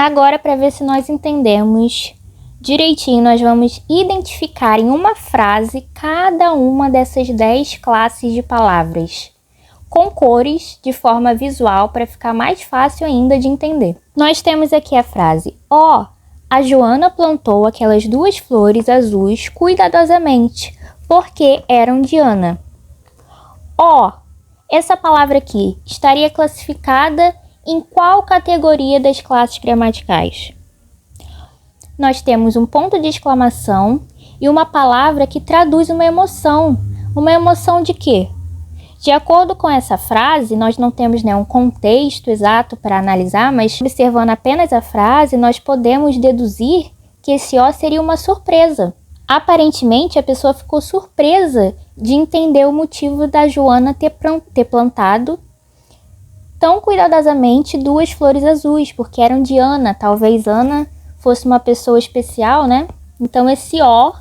Agora, para ver se nós entendemos direitinho, nós vamos identificar em uma frase cada uma dessas 10 classes de palavras, com cores de forma visual para ficar mais fácil ainda de entender. Nós temos aqui a frase: ó, a Joana plantou aquelas 2 flores azuis cuidadosamente, porque eram de Ana. Ó, essa palavra aqui estaria classificada em qual categoria das classes gramaticais? Nós temos um ponto de exclamação e uma palavra que traduz uma emoção. Uma emoção de quê? De acordo com essa frase, nós não temos um contexto exato para analisar, mas observando apenas a frase, nós podemos deduzir que esse ó seria uma surpresa. Aparentemente, a pessoa ficou surpresa de entender o motivo da Joana ter plantado tão cuidadosamente 2 flores azuis, porque eram de Ana. Talvez Ana fosse uma pessoa especial, né? Então, esse ó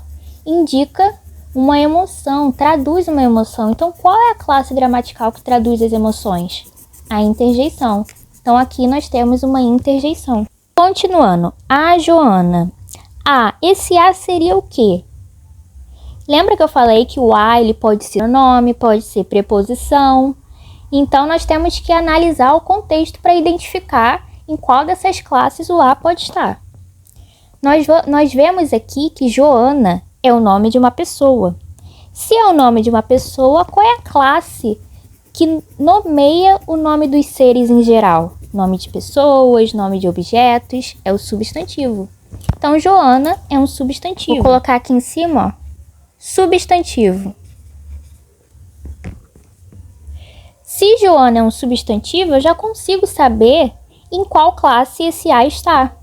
indica uma emoção, traduz uma emoção. Então, qual é a classe gramatical que traduz as emoções? A interjeição. Então, aqui nós temos uma interjeição. Continuando, a Joana. Esse a seria o quê? Lembra que eu falei que o a ele pode ser nome, pode ser preposição. Então, nós temos que analisar o contexto para identificar em qual dessas classes o a pode estar. Nós vemos aqui que Joana é o nome de uma pessoa. Se é o nome de uma pessoa, qual é a classe que nomeia o nome dos seres em geral? Nome de pessoas, nome de objetos, é o substantivo. Então, Joana é um substantivo. Vou colocar aqui em cima, ó, substantivo. Se Joana é um substantivo, eu já consigo saber em qual classe esse a está.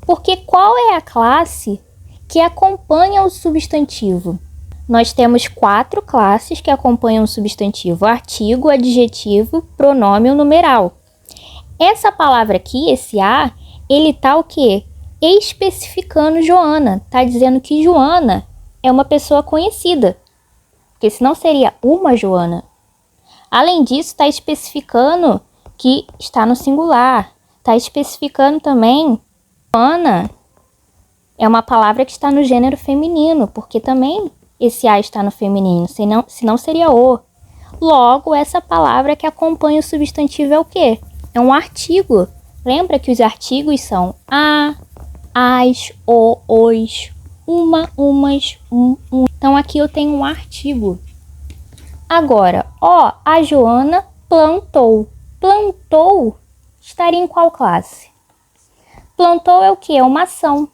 Porque qual é a classe que acompanha o substantivo? Nós temos 4 classes que acompanham o substantivo: artigo, adjetivo, pronome ou numeral. Essa palavra aqui, esse a, ele tá o quê? Especificando Joana. Tá dizendo que Joana é uma pessoa conhecida. Porque senão seria uma Joana. Além disso, está especificando que está no singular. Está especificando também que Joana é uma palavra que está no gênero feminino, porque também esse a está no feminino, senão seria o. Logo, essa palavra que acompanha o substantivo é o quê? É um artigo. Lembra que os artigos são a, as, o, os, uma, umas, um. Então, aqui eu tenho um artigo. Agora, ó, a Joana plantou. Plantou estaria em qual classe? Plantou é o quê? É uma ação.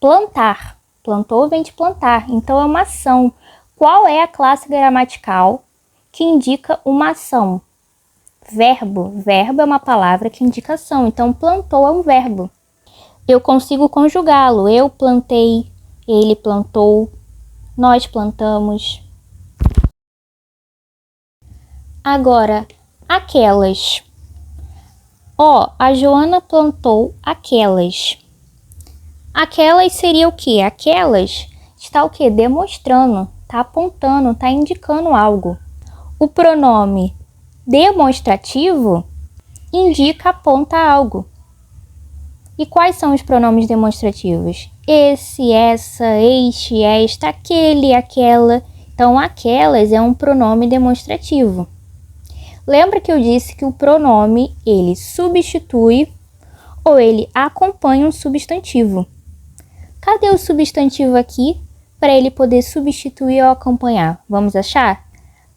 Plantar. Plantou vem de plantar. Então, é uma ação. Qual é a classe gramatical que indica uma ação? Verbo. Verbo é uma palavra que indica ação. Então, plantou é um verbo. Eu consigo conjugá-lo. Eu plantei, ele plantou, nós plantamos. Agora, aquelas. Ó, a Joana plantou aquelas. Aquelas seria o quê? Aquelas está o quê? Demonstrando, está apontando, está indicando algo. O pronome demonstrativo indica, aponta algo. E quais são os pronomes demonstrativos? Esse, essa, este, esta, aquele, aquela. Então, aquelas é um pronome demonstrativo. Lembra que eu disse que o pronome, ele substitui ou ele acompanha um substantivo. Cadê o substantivo aqui para ele poder substituir ou acompanhar? Vamos achar?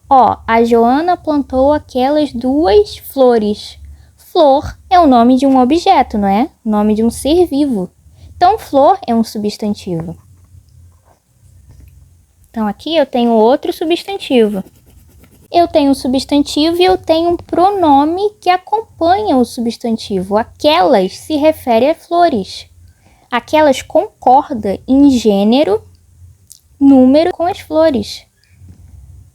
Ó, a Joana plantou aquelas 2 flores. Flor é o nome de um objeto, não é? O nome de um ser vivo. Então, flor é um substantivo. Então, aqui eu tenho outro substantivo. Eu tenho um substantivo e eu tenho um pronome que acompanha o substantivo. Aquelas se refere a flores. Aquelas concorda em gênero, número com as flores.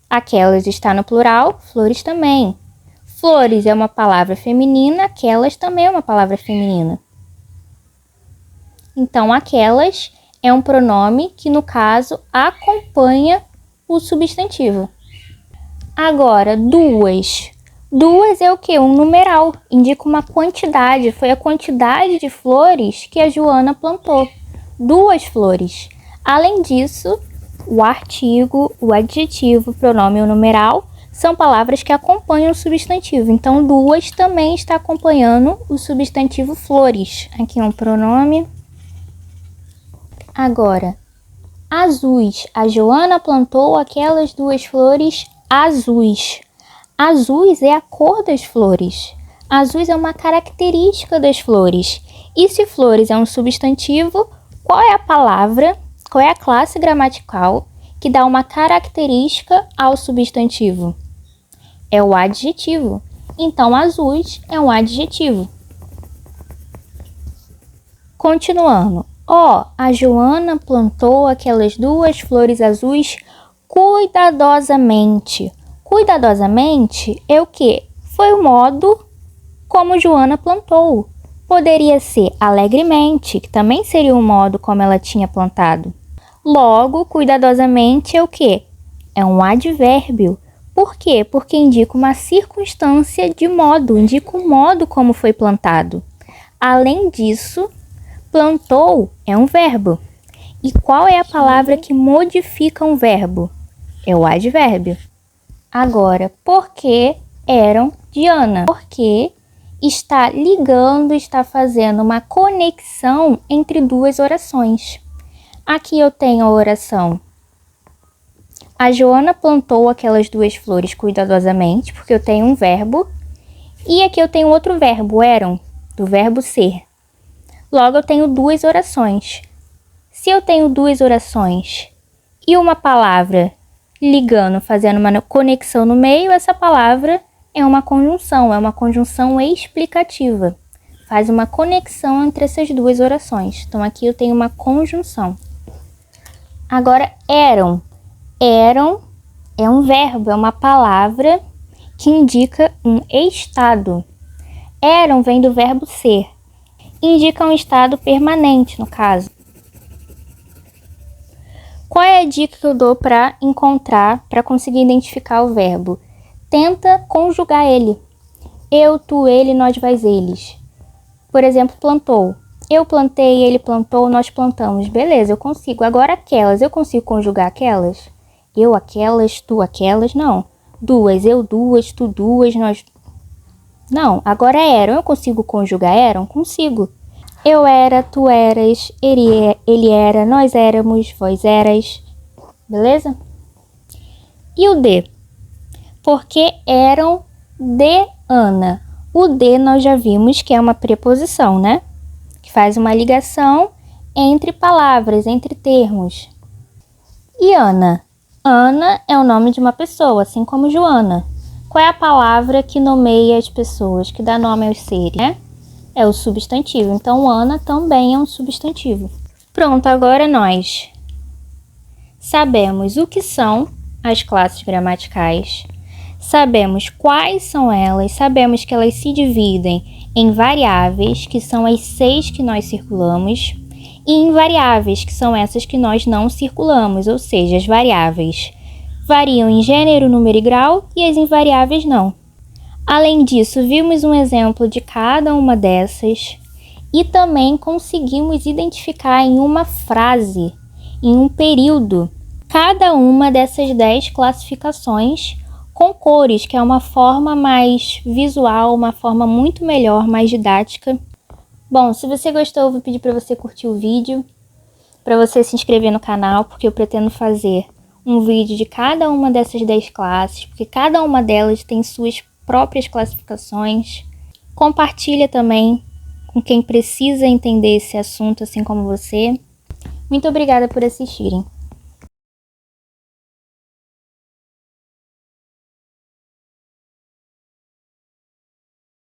Aquelas está no plural, flores também. Flores é uma palavra feminina, aquelas também é uma palavra feminina. Então, aquelas é um pronome que, no caso, acompanha o substantivo. Agora, 2. 2 é o quê? Um numeral, indica uma quantidade. Foi a quantidade de flores que a Joana plantou. 2 flores. Além disso, o artigo, o adjetivo, o pronome e o numeral são palavras que acompanham o substantivo. Então, 2 também está acompanhando o substantivo flores. Aqui um pronome. Agora, azuis. A Joana plantou aquelas 2 flores azuis. Azuis é a cor das flores. Azuis é uma característica das flores. E se flores é um substantivo, qual é a palavra, qual é a classe gramatical que dá uma característica ao substantivo? É o adjetivo. Então, azuis é um adjetivo. Continuando. A Joana plantou aquelas 2 flores azuis cuidadosamente. Cuidadosamente é o quê? Foi o modo como Joana plantou. Poderia ser alegremente, que também seria o modo como ela tinha plantado. Logo, cuidadosamente é o quê? É um advérbio. Por quê? Porque indica uma circunstância de modo, indica o modo como foi plantado. Além disso, plantou é um verbo. E qual é a palavra que modifica um verbo? É o advérbio. Agora, porque eram de Ana? Porque está ligando, está fazendo uma conexão entre 2 orações. Aqui eu tenho a oração: a Joana plantou aquelas 2 flores cuidadosamente, porque eu tenho um verbo. E aqui eu tenho outro verbo, eram, do verbo ser. Logo, eu tenho 2 orações. Se eu tenho 2 orações e uma palavra ligando, fazendo uma conexão no meio, essa palavra é uma conjunção explicativa. Faz uma conexão entre essas 2 orações. Então, aqui eu tenho uma conjunção. Agora, eram. Eram é um verbo, é uma palavra que indica um estado. Eram vem do verbo ser. Indica um estado permanente, no caso. Qual é a dica que eu dou para encontrar, para conseguir identificar o verbo? Tenta conjugar ele. Eu, tu, ele, nós, vós, eles. Por exemplo, plantou. Eu plantei, ele plantou, nós plantamos. Beleza, eu consigo. Agora aquelas, eu consigo conjugar aquelas? Eu, aquelas, tu, aquelas? Não. 2, eu, 2, tu, 2, nós... Não, agora eram. Eu consigo conjugar eram? Consigo. Eu era, tu eras, ele era, nós éramos, vós eras. Beleza? E o de? Porque eram de Ana. O de nós já vimos que é uma preposição, né? Que faz uma ligação entre palavras, entre termos. E Ana? Ana é o nome de uma pessoa, assim como Joana. Qual é a palavra que nomeia as pessoas, que dá nome aos seres, né? É o substantivo. Então, Ana também é um substantivo. Pronto, agora nós sabemos o que são as classes gramaticais, sabemos quais são elas, sabemos que elas se dividem em variáveis, que são as 6 que nós circulamos, e invariáveis, que são essas que nós não circulamos, ou seja, as variáveis variam em gênero, número e grau, e as invariáveis não. Além disso, vimos um exemplo de cada uma dessas e também conseguimos identificar em uma frase, em um período, cada uma dessas 10 classificações com cores, que é uma forma mais visual, uma forma muito melhor, mais didática. Bom, se você gostou, eu vou pedir para você curtir o vídeo, para você se inscrever no canal, porque eu pretendo fazer um vídeo de cada uma dessas 10 classes, porque cada uma delas tem suas próprias classificações. Compartilha também com quem precisa entender esse assunto, assim como você. Muito obrigada por assistirem.